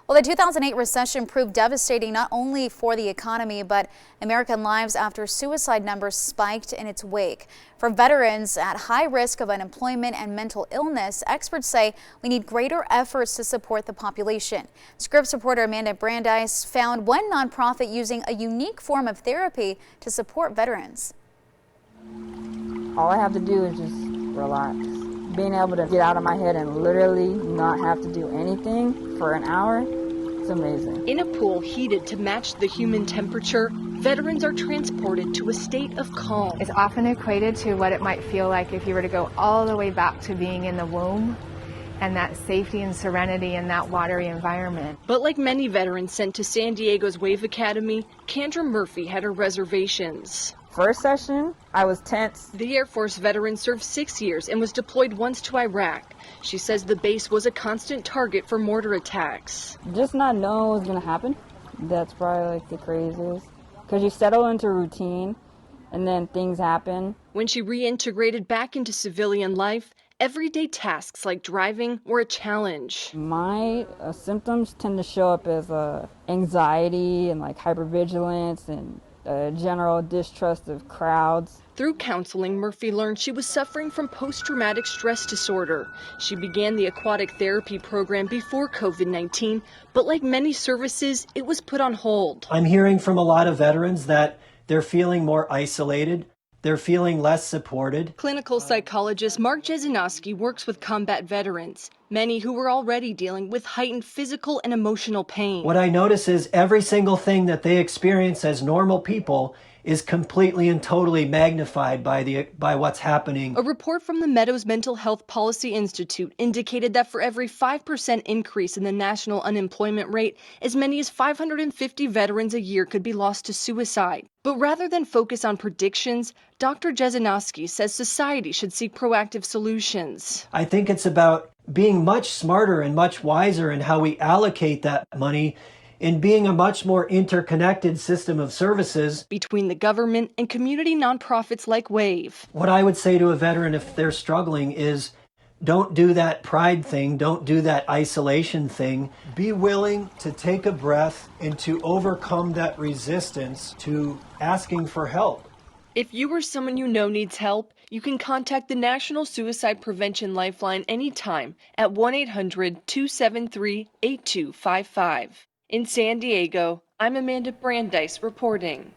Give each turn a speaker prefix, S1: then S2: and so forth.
S1: Well, the 2008 recession proved devastating not only for the economy, but American lives after suicide numbers spiked in its wake. For veterans at high risk of unemployment and mental illness, experts say we need greater efforts to support the population. Scripps reporter Amanda Brandeis found one nonprofit using a unique form of therapy to support veterans.
S2: All I have to do is just relax. Being able to get out of my head and literally not have to do anything for an hour, it's amazing.
S3: In a pool heated to match the human temperature, veterans are transported to a state of calm.
S4: It's often equated to what it might feel like if you were to go all the way back to being in the womb and that safety and serenity in that watery environment.
S3: But like many veterans sent to San Diego's Wave Academy, Kendra Murphy had her reservations.
S2: First session, I was tense.
S3: The Air Force veteran served 6 years and was deployed once to Iraq. She says the base was a constant target for mortar attacks.
S2: Just not knowing what was going to happen, that's probably like the craziest. Because you settle into routine and then things happen.
S3: When she reintegrated back into civilian life, everyday tasks like driving were a challenge.
S2: My symptoms tend to show up as anxiety and like hypervigilance and general distrust of crowds.
S3: Through counseling, Murphy learned she was suffering from post-traumatic stress disorder. She began the aquatic therapy program before COVID-19, but like many services, it was put on hold.
S5: I'm hearing from a lot of veterans that they're feeling more isolated. They're feeling less supported.
S3: Clinical psychologist Mark Jesenowski works with combat veterans, many who were already dealing with heightened physical and emotional pain.
S5: What I notice is every single thing that they experience as normal people is completely and totally magnified by what's happening.
S3: A report from the Meadows Mental Health Policy Institute indicated that for every 5% increase in the national unemployment rate, as many as 550 veterans a year could be lost to suicide. But rather than focus on predictions, Dr. Jesenowski says society should seek proactive solutions.
S5: I think it's about being much smarter and much wiser in how we allocate that money, in being a much more interconnected system of services
S3: between the government and community nonprofits like Wave.
S5: What I would say to a veteran if they're struggling is don't do that pride thing, don't do that isolation thing. Be willing to take a breath and to overcome that resistance to asking for help.
S3: If you or someone you know needs help, you can contact the National Suicide Prevention Lifeline anytime at 1-800-273-8255. In San Diego, I'm Amanda Brandeis reporting.